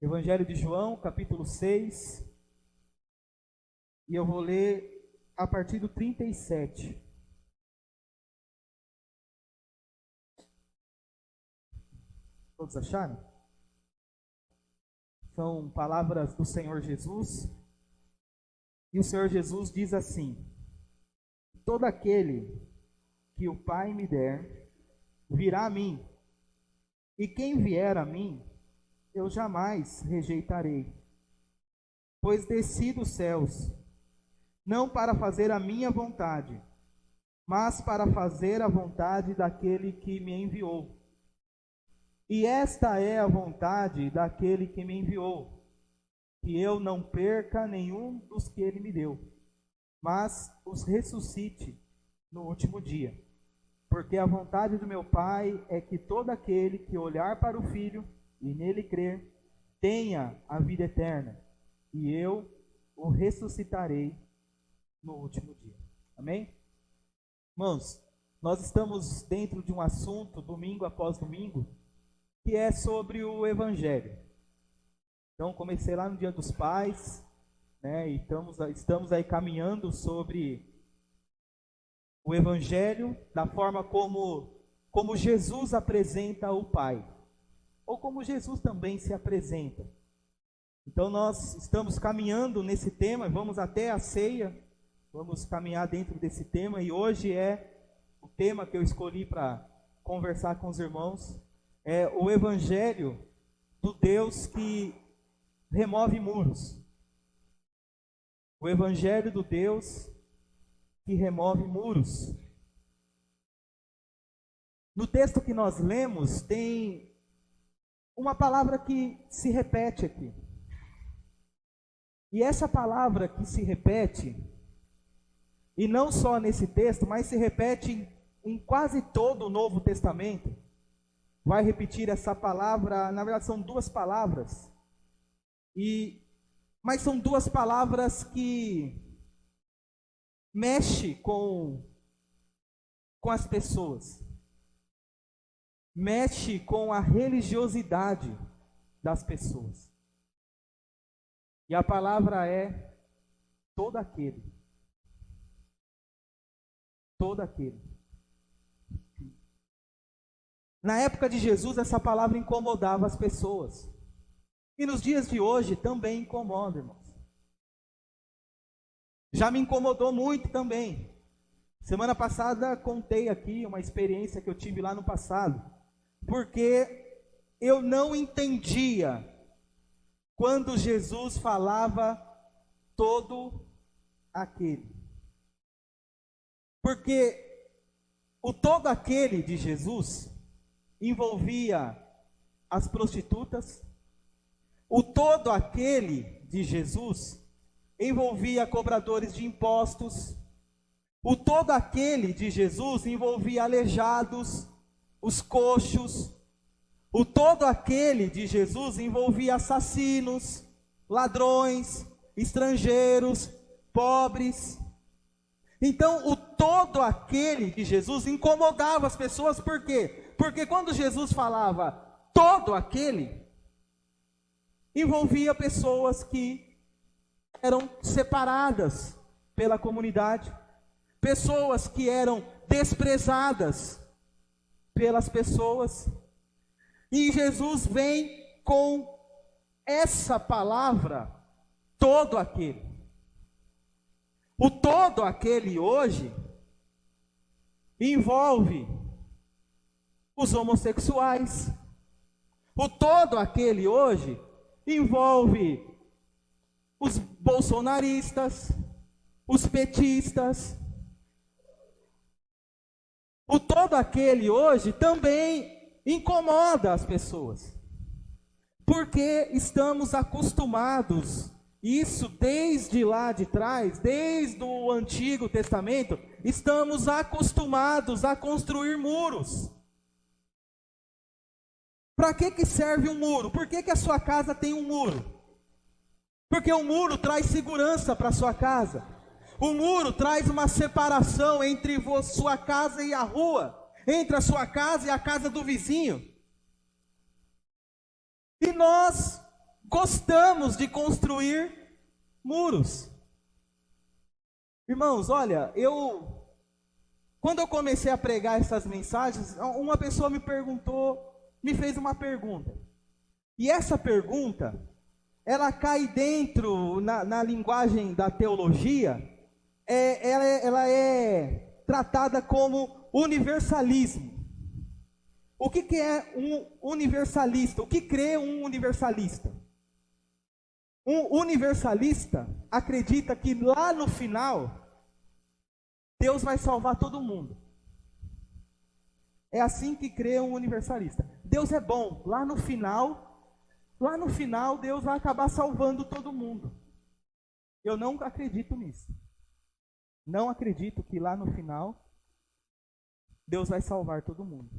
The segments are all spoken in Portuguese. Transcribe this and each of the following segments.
Evangelho de João, capítulo 6, e eu vou ler a partir do 37. Todos acharam? São palavras do Senhor Jesus, e o Senhor Jesus diz assim: todo aquele que o Pai me der, virá a mim, e quem vier a mim, eu jamais rejeitarei. Pois desci dos céus, não para fazer a minha vontade, mas para fazer a vontade daquele que me enviou. E esta é a vontade daquele que me enviou, que eu não perca nenhum dos que ele me deu, mas os ressuscite no último dia. Porque a vontade do meu Pai é que todo aquele que olhar para o Filho e nele crer, tenha a vida eterna, e eu o ressuscitarei no último dia. Amém? Irmãos, nós estamos dentro de um assunto, domingo após domingo, que é sobre o Evangelho. Então, comecei lá no Dia dos Pais, né, e estamos aí caminhando sobre o Evangelho, da forma como Jesus apresenta o Pai, ou como Jesus também se apresenta. Então nós estamos caminhando nesse tema, vamos até a ceia, vamos caminhar dentro desse tema, e hoje é o tema que eu escolhi para conversar com os irmãos, é o Evangelho do Deus que remove muros. O Evangelho do Deus que remove muros. No texto que nós lemos, tem uma palavra que se repete aqui. E essa palavra que se repete, e não só nesse texto, mas se repete em quase todo o Novo Testamento, vai repetir essa palavra. Na verdade são duas palavras, mas são duas palavras que mexem com as pessoas. Mexe com a religiosidade das pessoas. E a palavra é todo aquele. Todo aquele. Na época de Jesus, essa palavra incomodava as pessoas. E nos dias de hoje também incomoda, irmãos. Já me incomodou muito também. Semana passada contei aqui uma experiência que eu tive lá no passado. Porque eu não entendia quando Jesus falava todo aquele. Porque o todo aquele de Jesus envolvia as prostitutas. O todo aquele de Jesus envolvia cobradores de impostos. O todo aquele de Jesus envolvia aleijados, os coxos. O todo aquele de Jesus envolvia assassinos, ladrões, estrangeiros, pobres. Então, o todo aquele de Jesus incomodava as pessoas. Por quê? Porque quando Jesus falava todo aquele, envolvia pessoas que eram separadas pela comunidade, pessoas que eram desprezadas pelas pessoas. E Jesus vem com essa palavra, todo aquele. O todo aquele hoje envolve os homossexuais. O todo aquele hoje envolve os bolsonaristas, os petistas. O todo aquele hoje também incomoda as pessoas, porque estamos acostumados, isso desde lá de trás, desde o Antigo Testamento, estamos acostumados a construir muros. Para que serve um muro? Por que a sua casa tem um muro? Porque o muro traz segurança para a sua casa. O muro traz uma separação entre sua casa e a rua, entre a sua casa e a casa do vizinho. E nós gostamos de construir muros. Irmãos, olha, quando eu comecei a pregar essas mensagens, uma pessoa me fez uma pergunta. E essa pergunta, ela cai dentro, na linguagem da teologia, ela é tratada como universalismo. O que é um universalista? O que crê um universalista? Um universalista acredita que lá no final, Deus vai salvar todo mundo. É assim que crê um universalista. Deus é bom. Lá no final, Deus vai acabar salvando todo mundo. Eu não acredito nisso. Não acredito que lá no final, Deus vai salvar todo mundo.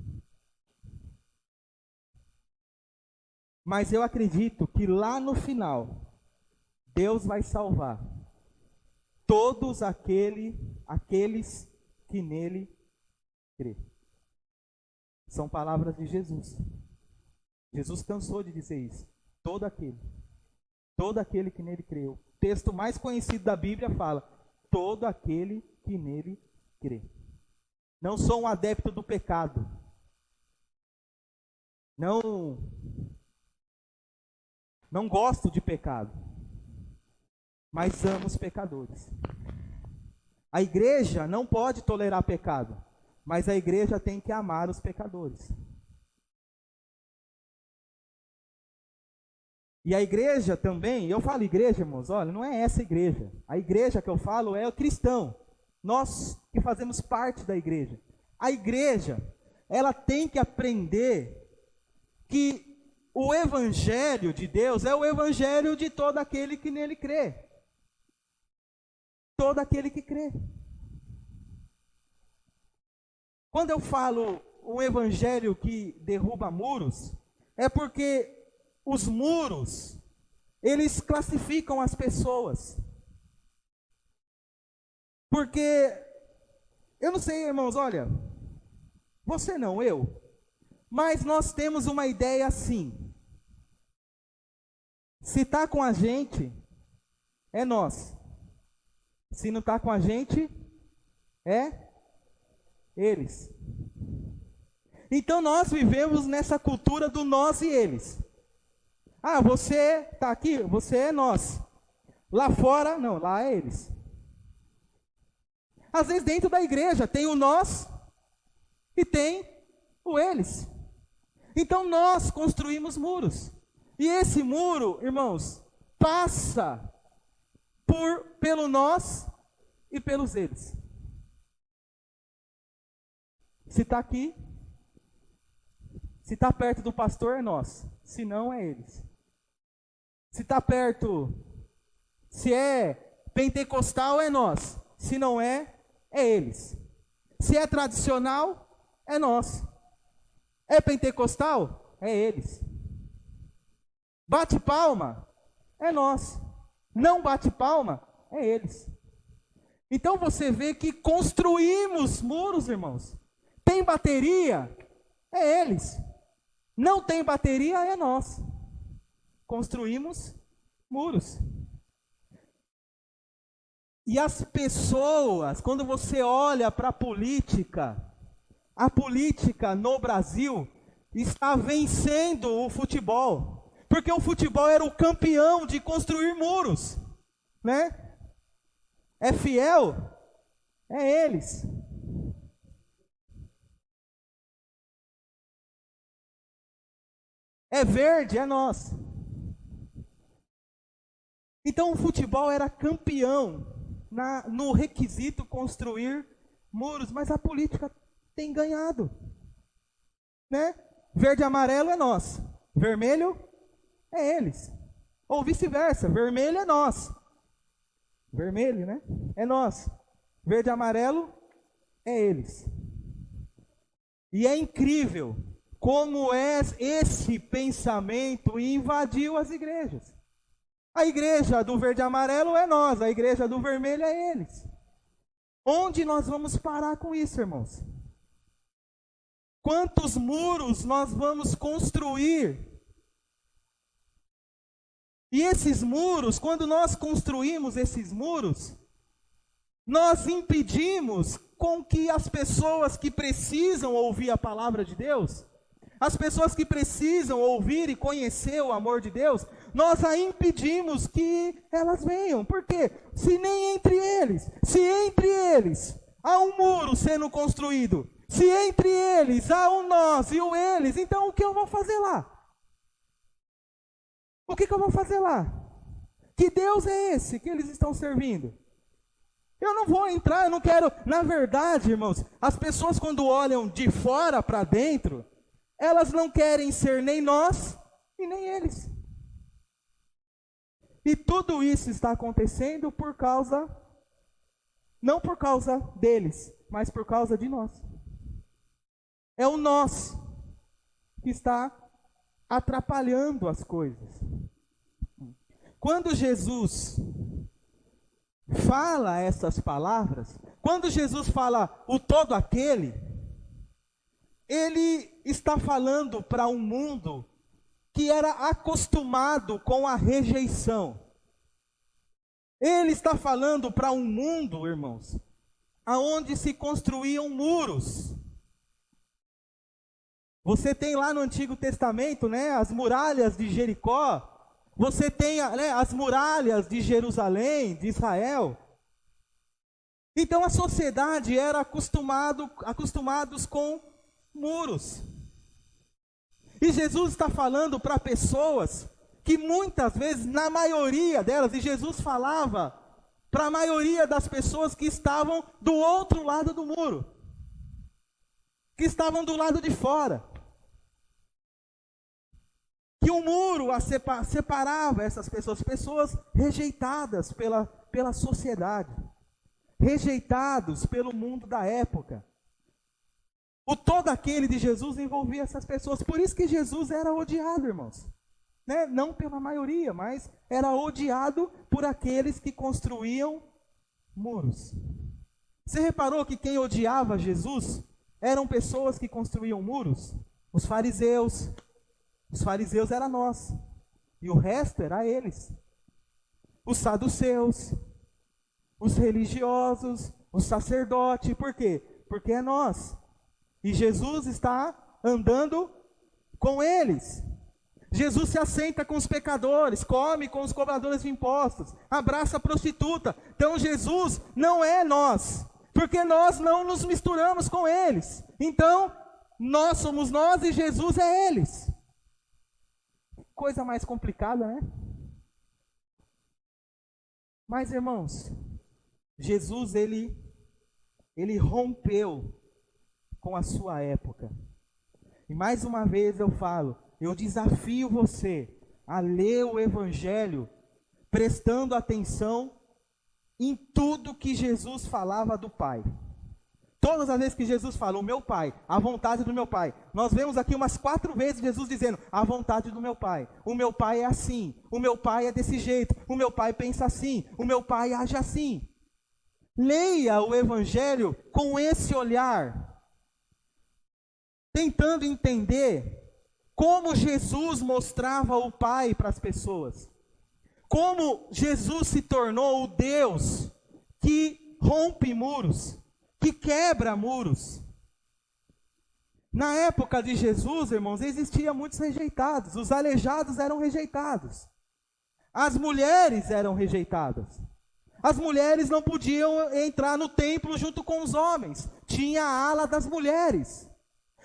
Mas eu acredito que lá no final, Deus vai salvar todos aqueles que nele crê. São palavras de Jesus. Jesus cansou de dizer isso. Todo aquele que nele crê. O texto mais conhecido da Bíblia fala: todo aquele que nele crê. Não sou um adepto do pecado. Não gosto de pecado. Mas amo os pecadores. A igreja não pode tolerar pecado, mas a igreja tem que amar os pecadores. E a igreja também, eu falo igreja, irmãos, olha, não é essa igreja. A igreja que eu falo é o cristão. Nós que fazemos parte da igreja. A igreja, ela tem que aprender que o evangelho de Deus é o evangelho de todo aquele que nele crê. Todo aquele que crê. Quando eu falo um evangelho que derruba muros, é porque os muros, eles classificam as pessoas. Porque, eu não sei, irmãos, olha, você não, eu, mas nós temos uma ideia assim. Se está com a gente, é nós. Se não está com a gente, é eles. Então nós vivemos nessa cultura do nós e eles. Ah, você está aqui, você é nós. Lá fora, não, lá é eles. Às vezes dentro da igreja tem o nós e tem o eles. Então nós construímos muros. E esse muro, irmãos, passa pelo nós e pelos eles. Se está aqui, se está perto do pastor, é nós. Se não, é eles. Se está perto, se é pentecostal, é nós. Se não é, é eles. Se é tradicional, é nós. É pentecostal, é eles. Bate palma, é nós. Não bate palma, é eles. Então você vê que construímos muros, irmãos. Tem bateria, é eles. Não tem bateria, é nós. Construímos muros. E as pessoas, quando você olha para a política no Brasil está vencendo o futebol. Porque o futebol era o campeão de construir muros, né? É fiel? É eles. É verde? É nós. Então o futebol era campeão no requisito construir muros, mas a política tem ganhado, né? Verde e amarelo é nós. Vermelho é eles. Ou vice-versa, vermelho é nós. Vermelho, né? É nós. Verde e amarelo é eles. E é incrível como esse pensamento invadiu as igrejas. A igreja do verde e amarelo é nós, a igreja do vermelho é eles. Onde nós vamos parar com isso, irmãos? Quantos muros nós vamos construir E esses muros, quando nós construímos esses muros, nós impedimos com que as pessoas que precisam ouvir a palavra de Deus, as pessoas que precisam ouvir e conhecer o amor de Deus, nós a impedimos que elas venham. Por quê? Se entre eles há um muro sendo construído, se entre eles há um nós e o eles, então o que eu vou fazer lá? O que eu vou fazer lá? Que Deus é esse que eles estão servindo? Eu não vou entrar, eu não quero. Na verdade, irmãos, as pessoas quando olham de fora para dentro, elas não querem ser nem nós e nem eles. E tudo isso está acontecendo não por causa deles, mas por causa de nós. É o nós que está atrapalhando as coisas. Quando Jesus fala essas palavras, quando Jesus fala o todo aquele, ele está falando para um mundo que era acostumado com a rejeição. Ele está falando para um mundo, irmãos, aonde se construíam muros. Você tem lá no Antigo Testamento, né, as muralhas de Jericó. Você tem, né, as muralhas de Jerusalém, de Israel. Então a sociedade era acostumados com muros. E Jesus está falando para pessoas que muitas vezes, na maioria delas, e Jesus falava para a maioria das pessoas que estavam do outro lado do muro, que estavam do lado de fora, que um muro separava essas pessoas rejeitadas pela sociedade, rejeitados pelo mundo da época. O todo aquele de Jesus envolvia essas pessoas, por isso que Jesus era odiado, irmãos. Né? Não pela maioria, mas era odiado por aqueles que construíam muros. Você reparou que quem odiava Jesus eram pessoas que construíam muros? Os fariseus. Os fariseus era nós. E o resto era eles. Os saduceus, os religiosos, os sacerdotes. Por quê? Porque é nós. E Jesus está andando com eles. Jesus se assenta com os pecadores, come com os cobradores de impostos, abraça a prostituta. Então Jesus não é nós, porque nós não nos misturamos com eles. Então, nós somos nós e Jesus é eles. Coisa mais complicada, né? Mas, irmãos, Jesus, ele rompeu com a sua época. E mais uma vez eu falo, eu desafio você a ler o Evangelho prestando atenção em tudo que Jesus falava do Pai. Todas as vezes que Jesus fala, o meu Pai, a vontade do meu Pai. Nós vemos aqui umas 4 vezes Jesus dizendo, a vontade do meu Pai. O meu Pai é assim, o meu Pai é desse jeito, o meu Pai pensa assim, o meu Pai age assim. Leia o Evangelho com esse olhar, tentando entender como Jesus mostrava o Pai para as pessoas. Como Jesus se tornou o Deus que rompe muros, que quebra muros. Na época de Jesus, irmãos, existiam muitos rejeitados. Os aleijados eram rejeitados. As mulheres eram rejeitadas. As mulheres não podiam entrar no templo junto com os homens. Tinha a ala das mulheres.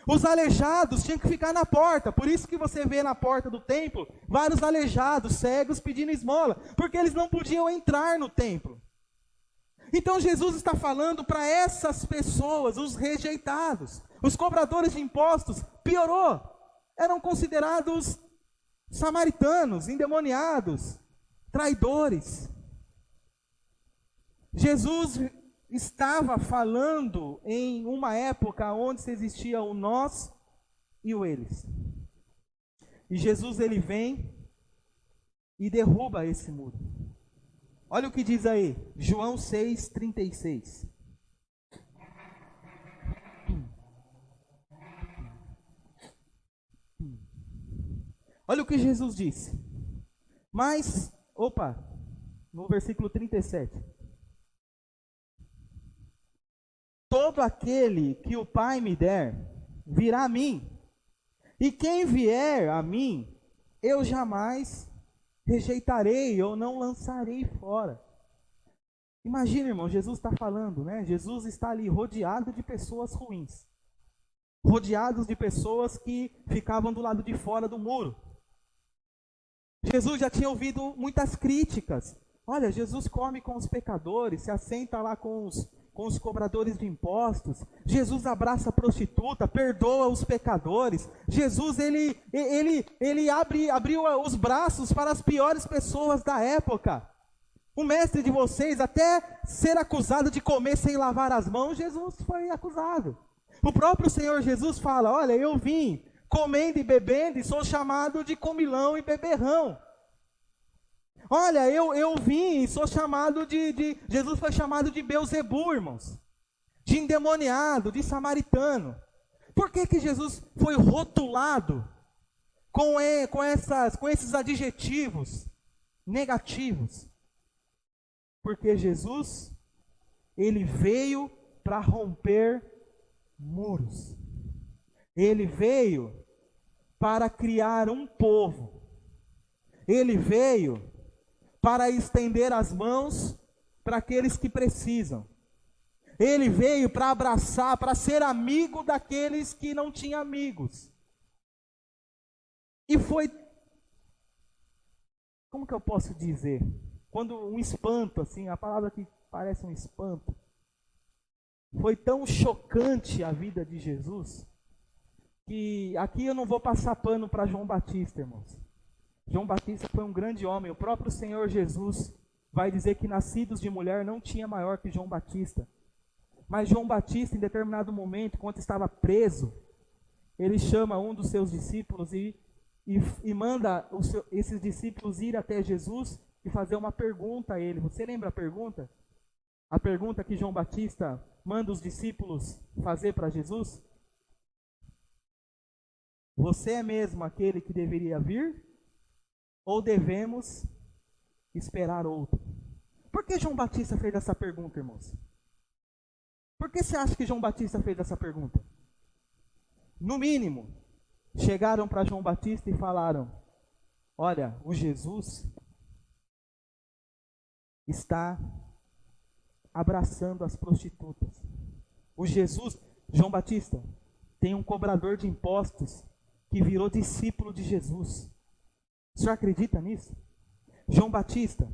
Os aleijados tinham que ficar na porta, por isso que você vê na porta do templo vários aleijados, cegos pedindo esmola, porque eles não podiam entrar no templo. Então Jesus está falando para essas pessoas, os rejeitados, os cobradores de impostos, piorou, eram considerados samaritanos, endemoniados, traidores. Jesus estava falando em uma época onde existia o nós e o eles. E Jesus, ele vem e derruba esse muro. Olha o que diz aí, João 6,36. Olha o que Jesus disse. Mas, no versículo 37. Todo aquele que o Pai me der, virá a mim. E quem vier a mim, eu jamais rejeitarei ou não lançarei fora. Imagina, irmão, Jesus está falando, né? Jesus está ali rodeado de pessoas ruins. Rodeados de pessoas que ficavam do lado de fora do muro. Jesus já tinha ouvido muitas críticas. Olha, Jesus come com os pecadores, se assenta lá com os cobradores de impostos. Jesus abraça a prostituta, perdoa os pecadores. Jesus, ele abriu os braços para as piores pessoas da época. O mestre de vocês, até ser acusado de comer sem lavar as mãos, Jesus foi acusado. O próprio Senhor Jesus fala, olha, eu vim comendo e bebendo e sou chamado de comilão e beberrão. Olha, eu vim e sou chamado Jesus foi chamado de Beelzebu, irmãos. De endemoniado, de samaritano. Por que Jesus foi rotulado com esses adjetivos negativos? Porque Jesus, ele veio para romper muros. Ele veio para criar um povo. Ele veio para estender as mãos para aqueles que precisam. Ele veio para abraçar, para ser amigo daqueles que não tinham amigos. E foi, como que eu posso dizer? Quando um espanto, assim, a palavra que parece um espanto, foi tão chocante a vida de Jesus, que aqui eu não vou passar pano para João Batista, irmãos. João Batista foi um grande homem. O próprio Senhor Jesus vai dizer que nascidos de mulher não tinha maior que João Batista. Mas João Batista, em determinado momento, quando estava preso, ele chama um dos seus discípulos e manda esses discípulos ir até Jesus e fazer uma pergunta a ele. Você lembra a pergunta? A pergunta que João Batista manda os discípulos fazer para Jesus? Você é mesmo aquele que deveria vir? Ou devemos esperar outro? Por que João Batista fez essa pergunta, irmãos? Por que você acha que João Batista fez essa pergunta? No mínimo, chegaram para João Batista e falaram, olha, o Jesus está abraçando as prostitutas. O Jesus, João Batista, tem um cobrador de impostos que virou discípulo de Jesus. O senhor acredita nisso? João Batista,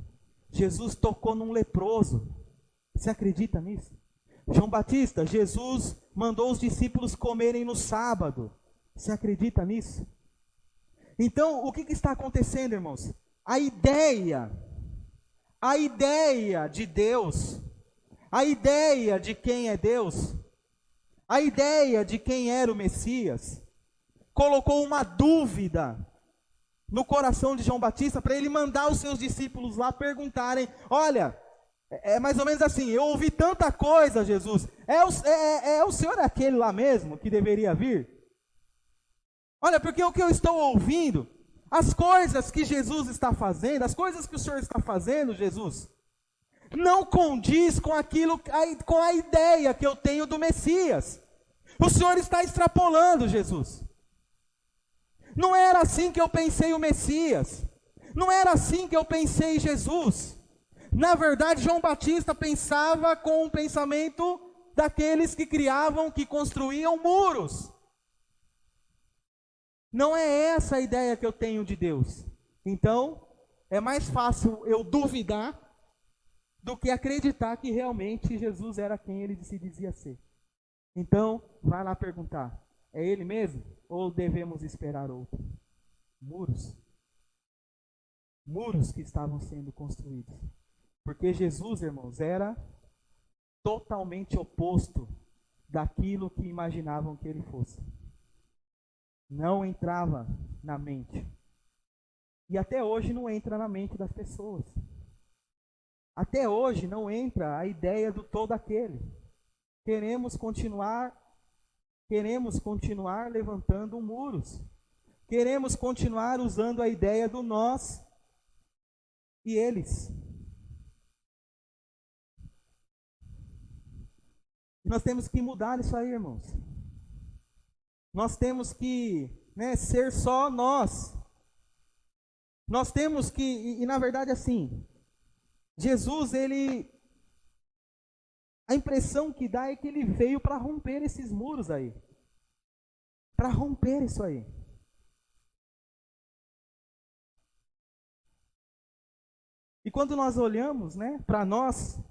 Jesus tocou num leproso. Você acredita nisso? João Batista, Jesus mandou os discípulos comerem no sábado. Você acredita nisso? Então, o que está acontecendo, irmãos? A ideia de Deus, a ideia de quem é Deus, a ideia de quem era o Messias, colocou uma dúvida no coração de João Batista para ele mandar os seus discípulos lá perguntarem, olha, é mais ou menos assim, eu ouvi tanta coisa, Jesus, o senhor aquele lá mesmo que deveria vir? Olha, porque o que eu estou ouvindo, as coisas que Jesus está fazendo, as coisas que o senhor está fazendo, Jesus, não condiz com com a ideia que eu tenho do Messias. O senhor está extrapolando, Jesus. Não era assim que eu pensei o Messias. Não era assim que eu pensei Jesus. Na verdade, João Batista pensava com o pensamento daqueles que criavam, que construíam muros. Não é essa a ideia que eu tenho de Deus. Então, é mais fácil eu duvidar do que acreditar que realmente Jesus era quem ele se dizia ser. Então, vai lá perguntar, é ele mesmo? Ou devemos esperar outro? Muros. Muros que estavam sendo construídos. Porque Jesus, irmãos, era totalmente oposto daquilo que imaginavam que ele fosse. Não entrava na mente. E até hoje não entra na mente das pessoas. Até hoje não entra a ideia do todo aquele. Queremos continuar levantando muros. Queremos continuar usando a ideia do nós e eles. Nós temos que mudar isso aí, irmãos. Nós temos que, ser só nós. Nós temos que, e na verdade assim, Jesus, a impressão que dá é que ele veio para romper esses muros aí. Para romper isso aí. E quando nós olhamos, para nós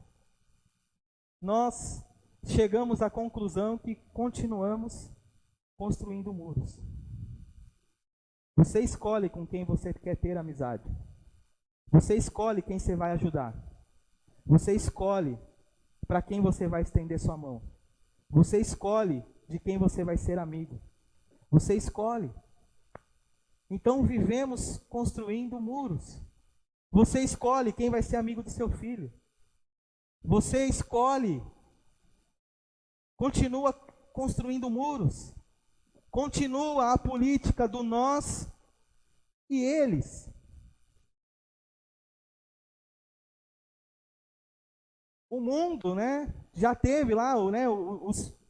chegamos à conclusão que continuamos construindo muros. Você escolhe com quem você quer ter amizade. Você escolhe quem você vai ajudar. Você escolhe para quem você vai estender sua mão. Você escolhe de quem você vai ser amigo. Você escolhe. Então vivemos construindo muros. Você escolhe quem vai ser amigo do seu filho. Você escolhe. Continua construindo muros. Continua a política do nós e eles. O mundo, já teve lá,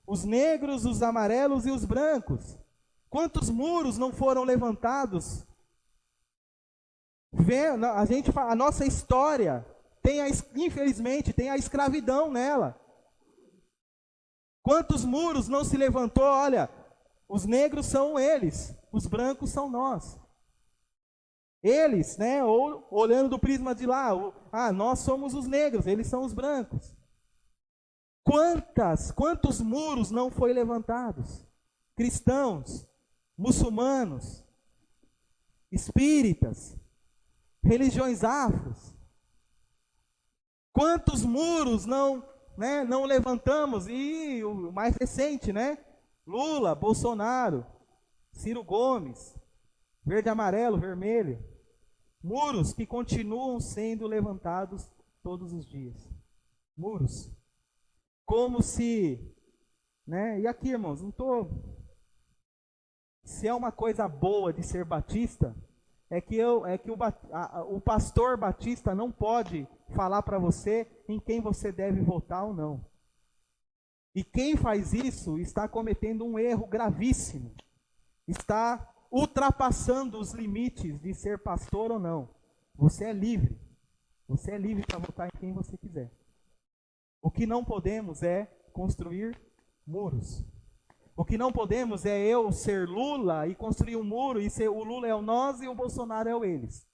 os negros, os amarelos e os brancos. Quantos muros não foram levantados? A nossa história infelizmente tem a escravidão nela. Quantos muros não se levantou? Olha, os negros são eles, os brancos são nós. Eles, ou olhando do prisma de lá, nós somos os negros, eles são os brancos. Quantos muros não foi levantados? Cristãos, muçulmanos, espíritas, religiões afros. Quantos muros não levantamos? E o mais recente, Lula, Bolsonaro, Ciro Gomes, verde, amarelo, vermelho. Muros que continuam sendo levantados todos os dias. Muros. Como se, e aqui, irmãos, se é uma coisa boa de ser batista, é que o pastor batista não pode falar para você em quem você deve votar ou não. E quem faz isso está cometendo um erro gravíssimo. Está ultrapassando os limites de ser pastor ou não. Você é livre. Você é livre para votar em quem você quiser. O que não podemos é construir muros. O que não podemos é eu ser Lula e construir um muro e o Lula é o nós e o Bolsonaro é o eles.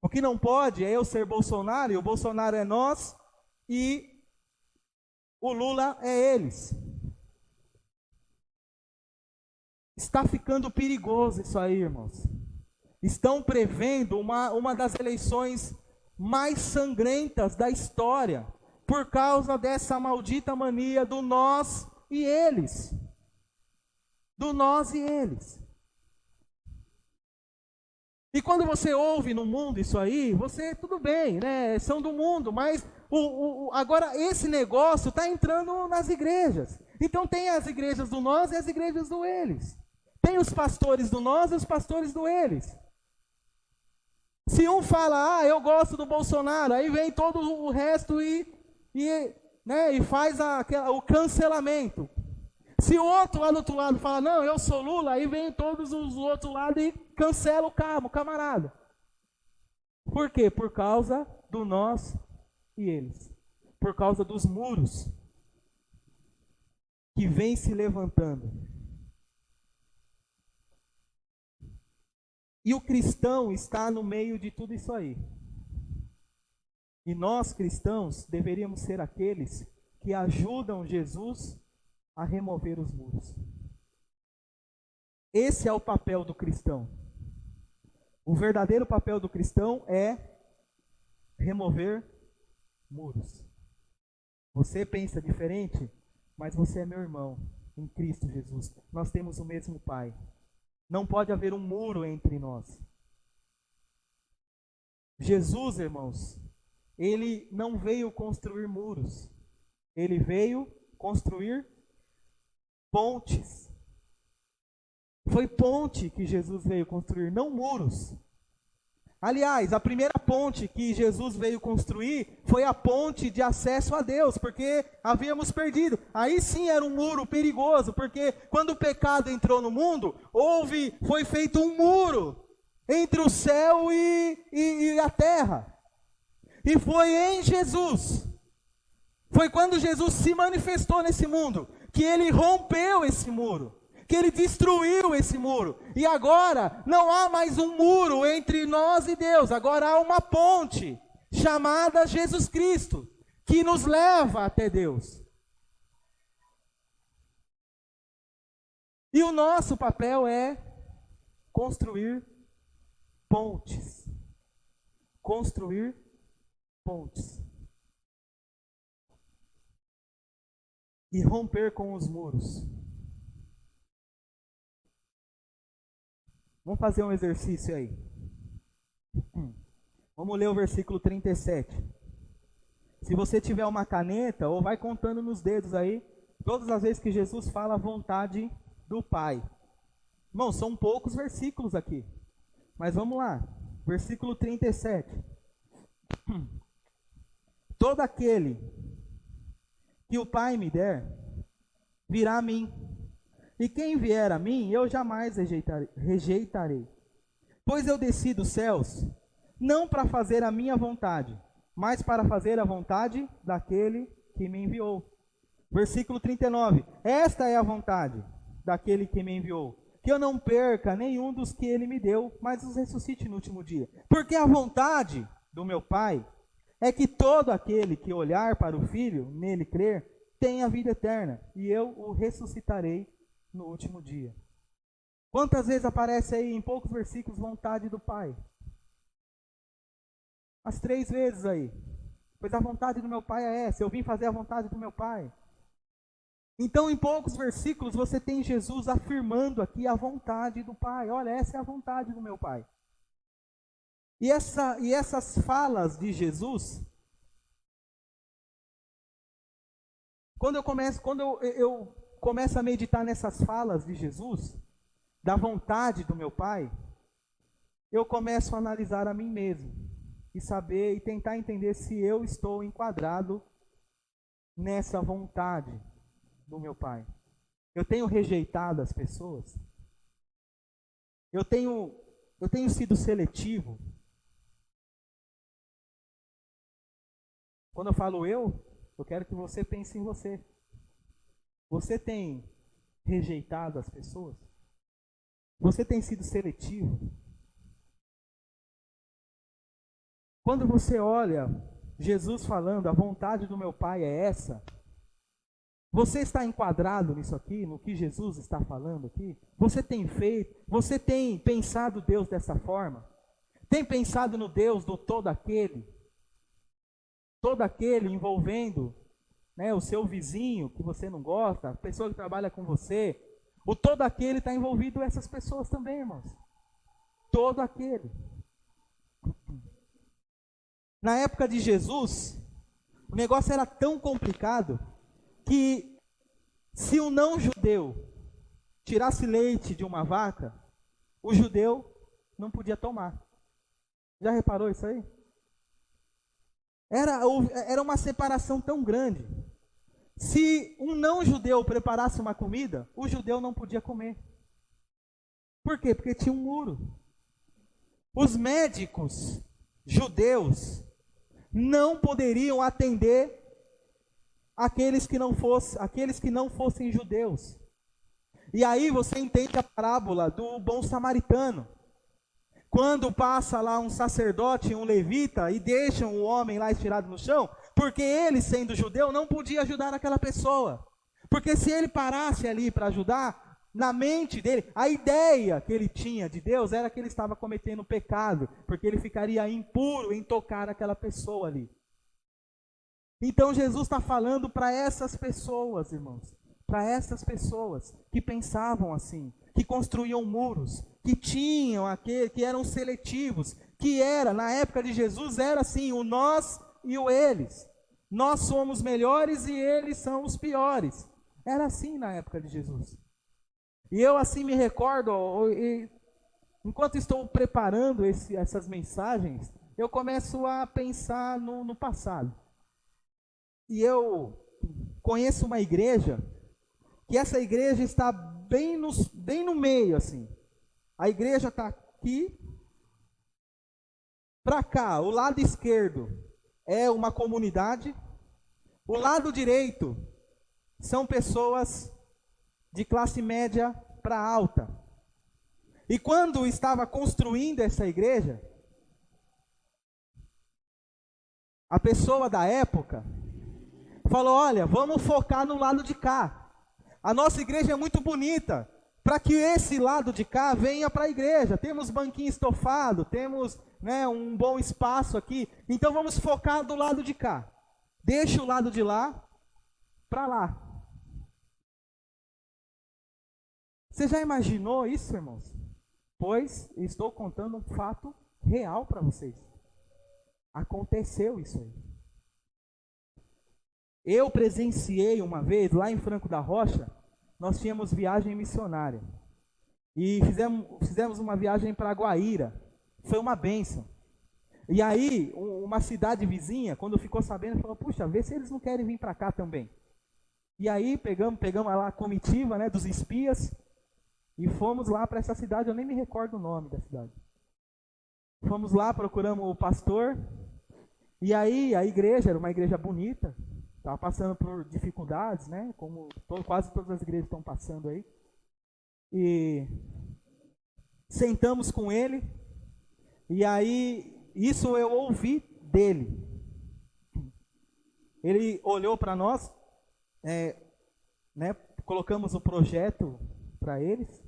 O que não pode é eu ser Bolsonaro e o Bolsonaro é nós e o Lula é eles. Está ficando perigoso isso aí, irmãos. Estão prevendo uma das eleições mais sangrentas da história, por causa dessa maldita mania do nós e eles. Do nós e eles. E quando você ouve no mundo isso aí, tudo bem, são do mundo, mas agora esse negócio está entrando nas igrejas. Então tem as igrejas do nós e as igrejas do eles. Tem os pastores do nós e os pastores do eles. Se um fala, eu gosto do Bolsonaro, aí vem todo o resto e faz o cancelamento. Se o outro lá do outro lado fala, não, eu sou Lula, aí vem todos os outros lados e cancela o camarada. Por quê? Por causa do nós e eles. Por causa dos muros que vem se levantando. E o cristão está no meio de tudo isso aí. E nós, cristãos, deveríamos ser aqueles que ajudam Jesus a remover os muros. Esse é o papel do cristão. O verdadeiro papel do cristão é remover muros. Você pensa diferente, mas você é meu irmão em Cristo Jesus. Nós temos o mesmo Pai. Não pode haver um muro entre nós. Jesus, irmãos, ele não veio construir muros. Ele veio construir pontes. Foi ponte que Jesus veio construir, não muros. Aliás, a primeira ponte que Jesus veio construir foi a ponte de acesso a Deus, porque havíamos perdido. Aí sim era um muro perigoso, porque quando o pecado entrou no mundo, foi feito um muro entre o céu e a terra. E foi em Jesus, foi quando Jesus se manifestou nesse mundo, que ele rompeu esse muro, que ele destruiu esse muro. E agora não há mais um muro entre nós e Deus, agora há uma ponte chamada Jesus Cristo, que nos leva até Deus. E o nosso papel é construir pontes. Construir pontes. E romper com os muros. Vamos fazer um exercício aí. Vamos ler o versículo 37. Se você tiver uma caneta, ou vai contando nos dedos aí, todas as vezes que Jesus fala a vontade do Pai. Irmão, são poucos versículos aqui. Mas vamos lá. Versículo 37. Todo aquele que o Pai me der, virá a mim. E quem vier a mim, eu jamais rejeitarei. Pois eu desci dos céus, não para fazer a minha vontade, mas para fazer a vontade daquele que me enviou. Versículo 39. Esta é a vontade daquele que me enviou, que eu não perca nenhum dos que ele me deu, mas os ressuscite no último dia. Porque a vontade do meu Pai é que todo aquele que olhar para o Filho, nele crer, tenha vida eterna, e eu o ressuscitarei no último dia. Quantas vezes aparece aí em poucos versículos vontade do Pai? As 3 vezes aí. Pois a vontade do meu Pai é essa, eu vim fazer a vontade do meu Pai. Então, em poucos versículos, você tem Jesus afirmando aqui a vontade do Pai. Olha, essa é a vontade do meu Pai. E essas falas de Jesus, quando eu começo a meditar nessas falas de Jesus, da vontade do meu Pai, eu começo a analisar a mim mesmo e saber e tentar entender se eu estou enquadrado nessa vontade do meu Pai. Eu tenho rejeitado as pessoas? Eu tenho sido seletivo? Quando eu falo eu quero que você pense em você. Você tem rejeitado as pessoas? Você tem sido seletivo? Quando você olha Jesus falando, a vontade do meu Pai é essa, você está enquadrado nisso aqui, no que Jesus está falando aqui? Você tem feito, você tem pensado Deus dessa forma? Tem pensado no Deus do todo aquele envolvendo, né, o seu vizinho que você não gosta, a pessoa que trabalha com você, o todo aquele está envolvido essas pessoas também, irmãos. Todo aquele. Na época de Jesus, o negócio era tão complicado que se um não judeu tirasse leite de uma vaca, o judeu não podia tomar. Já reparou isso aí? Era uma separação tão grande. Se um não judeu preparasse uma comida, o judeu não podia comer. Por quê? Porque tinha um muro. Os médicos judeus não poderiam atender aqueles que não fossem judeus. E aí você entende a parábola do bom samaritano. Quando passa lá um sacerdote, um levita, e deixam o homem lá estirado no chão, porque ele, sendo judeu, não podia ajudar aquela pessoa. Porque se ele parasse ali para ajudar, na mente dele, a ideia que ele tinha de Deus era que ele estava cometendo pecado, porque ele ficaria impuro em tocar aquela pessoa ali. Então Jesus está falando para essas pessoas, irmãos, para essas pessoas que pensavam assim, que construíam muros, que eram seletivos, na época de Jesus, era assim, o nós e o eles. Nós somos melhores e eles são os piores. Era assim na época de Jesus. E eu assim me recordo, enquanto estou preparando essas mensagens, eu começo a pensar no passado. E eu conheço uma igreja, que essa igreja está bem no meio, assim. A igreja está aqui, para cá, o lado esquerdo é uma comunidade, o lado direito são pessoas de classe média para alta. E quando estava construindo essa igreja, a pessoa da época falou: olha, vamos focar no lado de cá. A nossa igreja é muito bonita, para que esse lado de cá venha para a igreja. Temos banquinho estofado, temos, né, um bom espaço aqui. Então vamos focar do lado de cá. Deixa o lado de lá para lá. Você já imaginou isso, irmãos? Pois estou contando um fato real para vocês. Aconteceu isso aí. Eu presenciei uma vez, lá em Franco da Rocha, nós tínhamos viagem missionária. E fizemos uma viagem para Guaíra. Foi uma bênção. E aí, uma cidade vizinha, quando ficou sabendo, falou: puxa, vê se eles não querem vir para cá também. E aí, pegamos lá a comitiva, né, dos espias, e fomos lá para essa cidade. Eu nem me recordo o nome da cidade. Fomos lá, procuramos o pastor. E aí, a igreja era uma igreja bonita. Estava passando por dificuldades, né? Como quase todas as igrejas estão passando aí. E sentamos com ele. E aí, isso eu ouvi dele. Ele olhou para nós, né? Colocamos o projeto para eles.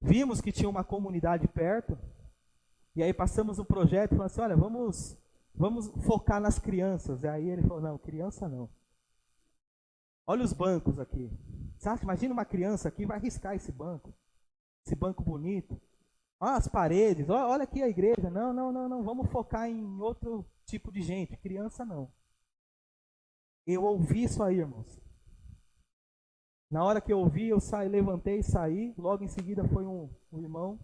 Vimos que tinha uma comunidade perto. E aí passamos o projeto e falamos assim: olha, vamos focar nas crianças. E aí ele falou: não, criança não. Olha os bancos aqui. Imagina uma criança aqui, vai riscar esse banco bonito. Olha as paredes, olha aqui a igreja. Não, vamos focar em outro tipo de gente. Criança não. Eu ouvi isso aí, irmãos. Na hora que eu ouvi, eu levantei e saí. Logo em seguida foi um irmão.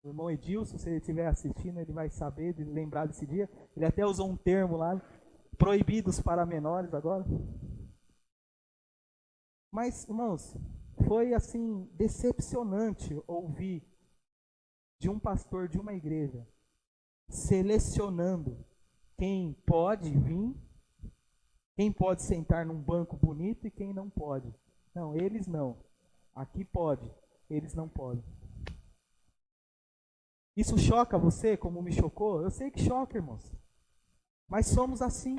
O irmão Edilson, se ele estiver assistindo, ele vai saber, lembrar desse dia. Ele até usou um termo lá: proibidos para menores agora. Mas, irmãos, foi assim, decepcionante ouvir de um pastor de uma igreja selecionando quem pode vir, quem pode sentar num banco bonito e quem não pode. Não, eles não. Aqui pode, eles não podem. Isso choca você, como me chocou? Eu sei que choca, irmãos. Mas somos assim.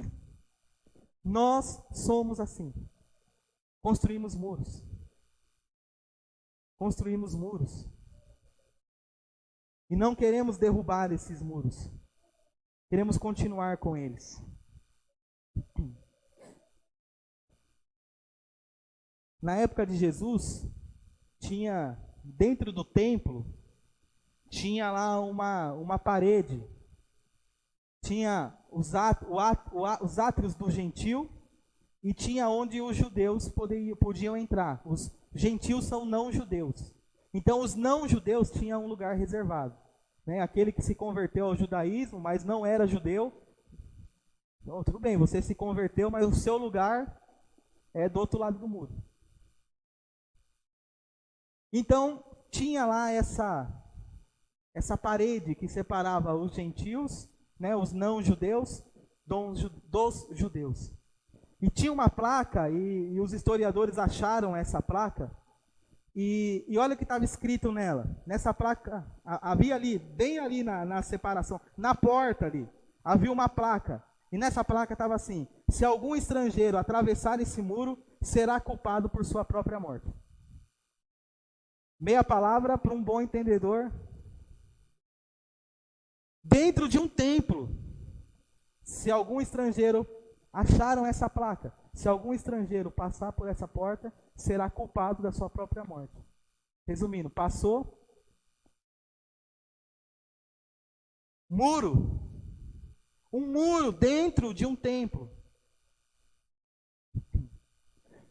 Nós somos assim. Construímos muros. Construímos muros. E não queremos derrubar esses muros. Queremos continuar com eles. Na época de Jesus, tinha dentro do templo, tinha lá uma parede, tinha os átrios do gentil e tinha onde os judeus podiam entrar. Os gentios são não judeus. Então os não judeus tinham um lugar reservado. Né? Aquele que se converteu ao judaísmo, mas não era judeu. Então, tudo bem, você se converteu, mas o seu lugar é do outro lado do muro. Então tinha lá essa parede que separava os gentios, né, os não-judeus, dos judeus. E tinha uma placa, e os historiadores acharam essa placa, e olha o que estava escrito nela. Nessa placa, havia ali, bem ali na separação, na porta ali, havia uma placa. E nessa placa estava assim: se algum estrangeiro atravessar esse muro, será culpado por sua própria morte. Meia palavra para um bom entendedor. Dentro de um templo, se algum estrangeiro, acharam essa placa, se algum estrangeiro passar por essa porta, será culpado da sua própria morte. Resumindo, passou, muro, um muro dentro de um templo.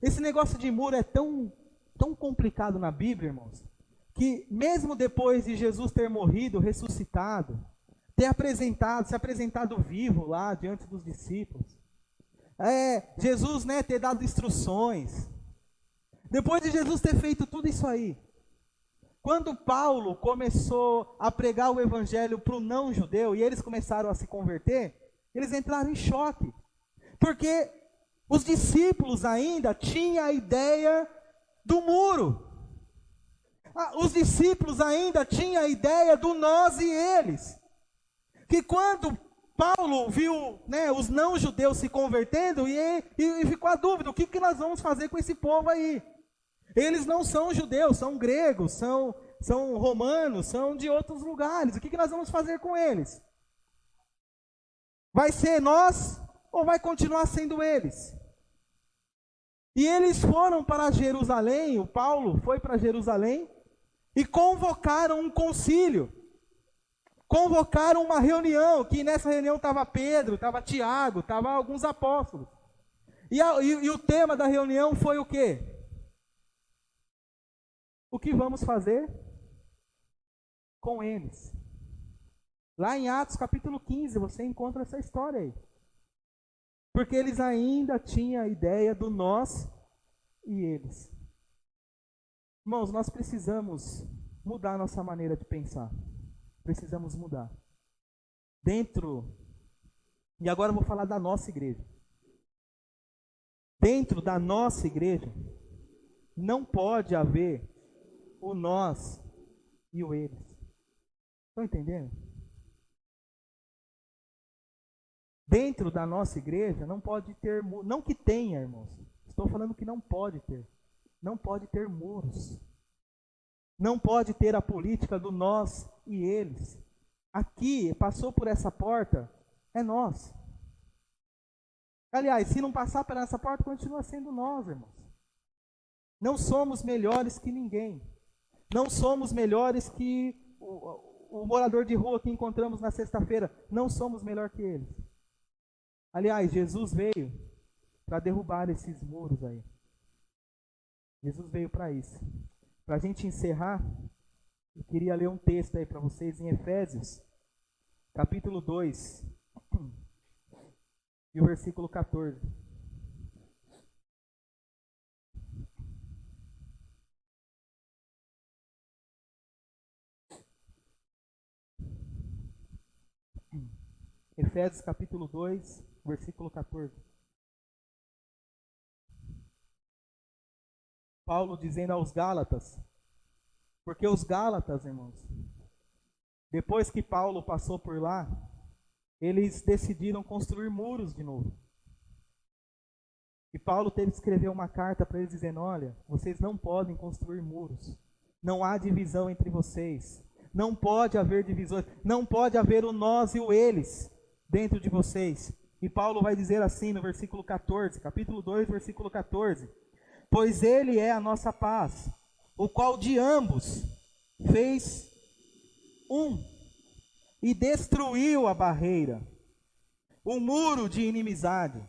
Esse negócio de muro é tão complicado na Bíblia, irmãos, que mesmo depois de Jesus ter morrido, ressuscitado, se apresentado vivo lá diante dos discípulos, Jesus, né, ter dado instruções, depois de Jesus ter feito tudo isso aí, quando Paulo começou a pregar o evangelho para o não-judeu e eles começaram a se converter, eles entraram em choque, porque os discípulos ainda tinham a ideia do muro. Os discípulos ainda tinham a ideia do nós e eles. Que quando Paulo viu, né, os não-judeus se convertendo, e ficou a dúvida, o que nós vamos fazer com esse povo aí? Eles não são judeus, são gregos, são romanos, são de outros lugares. O que nós vamos fazer com eles? Vai ser nós ou vai continuar sendo eles? E eles foram para Jerusalém, o Paulo foi para Jerusalém e convocaram um concílio. Convocaram uma reunião, que nessa reunião estava Pedro, estava Tiago, estava alguns apóstolos. E o tema da reunião foi o quê? O que vamos fazer com eles? Lá em Atos capítulo 15, você encontra essa história aí. Porque eles ainda tinham a ideia do nós e eles. Irmãos, nós precisamos mudar a nossa maneira de pensar. Precisamos mudar. E agora eu vou falar da nossa igreja. Dentro da nossa igreja, não pode haver o nós e o eles. Estão entendendo? Dentro da nossa igreja não pode ter, não que tenha, irmãos. Estou falando que não pode ter. Não pode ter muros. Não pode ter a política do nós e eles. Aqui, passou por essa porta, é nós. Aliás, se não passar por essa porta, continua sendo nós, irmãos. Não somos melhores que ninguém. Não somos melhores que o morador de rua que encontramos na sexta-feira. Não somos melhor que eles. Aliás, Jesus veio para derrubar esses muros aí. Jesus veio para isso. Para a gente encerrar, eu queria ler um texto aí para vocês em Efésios, capítulo 2, e o versículo 14. Efésios capítulo 2, versículo 14. Paulo dizendo aos Gálatas, porque os Gálatas, irmãos, depois que Paulo passou por lá, eles decidiram construir muros de novo. E Paulo teve que escrever uma carta para eles dizendo, olha, vocês não podem construir muros. Não há divisão entre vocês. Não pode haver divisões. Não pode haver o nós e o eles dentro de vocês. E Paulo vai dizer assim no versículo 14, capítulo 2, versículo 14. Pois ele é a nossa paz, o qual de ambos fez um e destruiu a barreira, o muro de inimizade,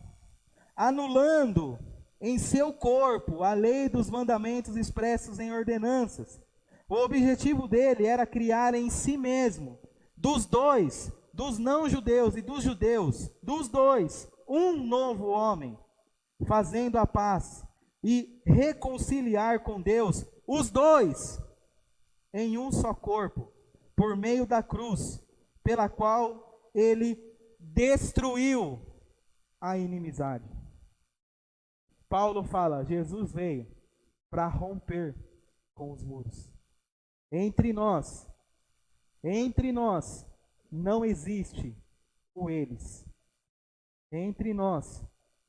anulando em seu corpo a lei dos mandamentos expressos em ordenanças. O objetivo dele era criar em si mesmo, dos dois, dos não-judeus e dos judeus, dos dois, um novo homem, fazendo a paz e reconciliar com Deus os dois em um só corpo, por meio da cruz, pela qual ele destruiu a inimizade. Paulo fala, Jesus veio para romper com os muros. Entre nós não existe o eles. Entre nós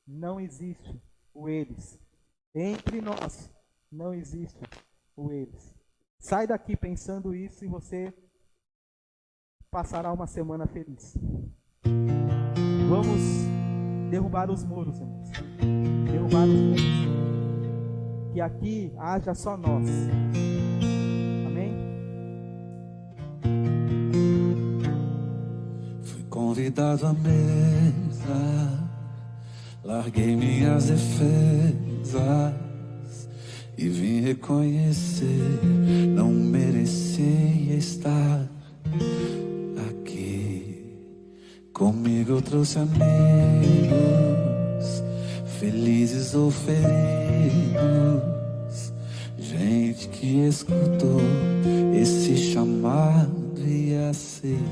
não existe o eles. Entre nós não existe o eles. Sai daqui pensando isso e você passará uma semana feliz. Vamos derrubar os muros, irmãos. Derrubar os muros. Que aqui haja só nós. Amém? Fui convidado à mesa, larguei minhas defesas e vim reconhecer, não mereço merecia estar aqui. Comigo eu trouxe amigos, felizes ou feridos, gente que escutou esse chamado e aceitou.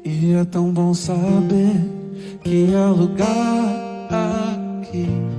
E é tão bom saber que há lugar aqui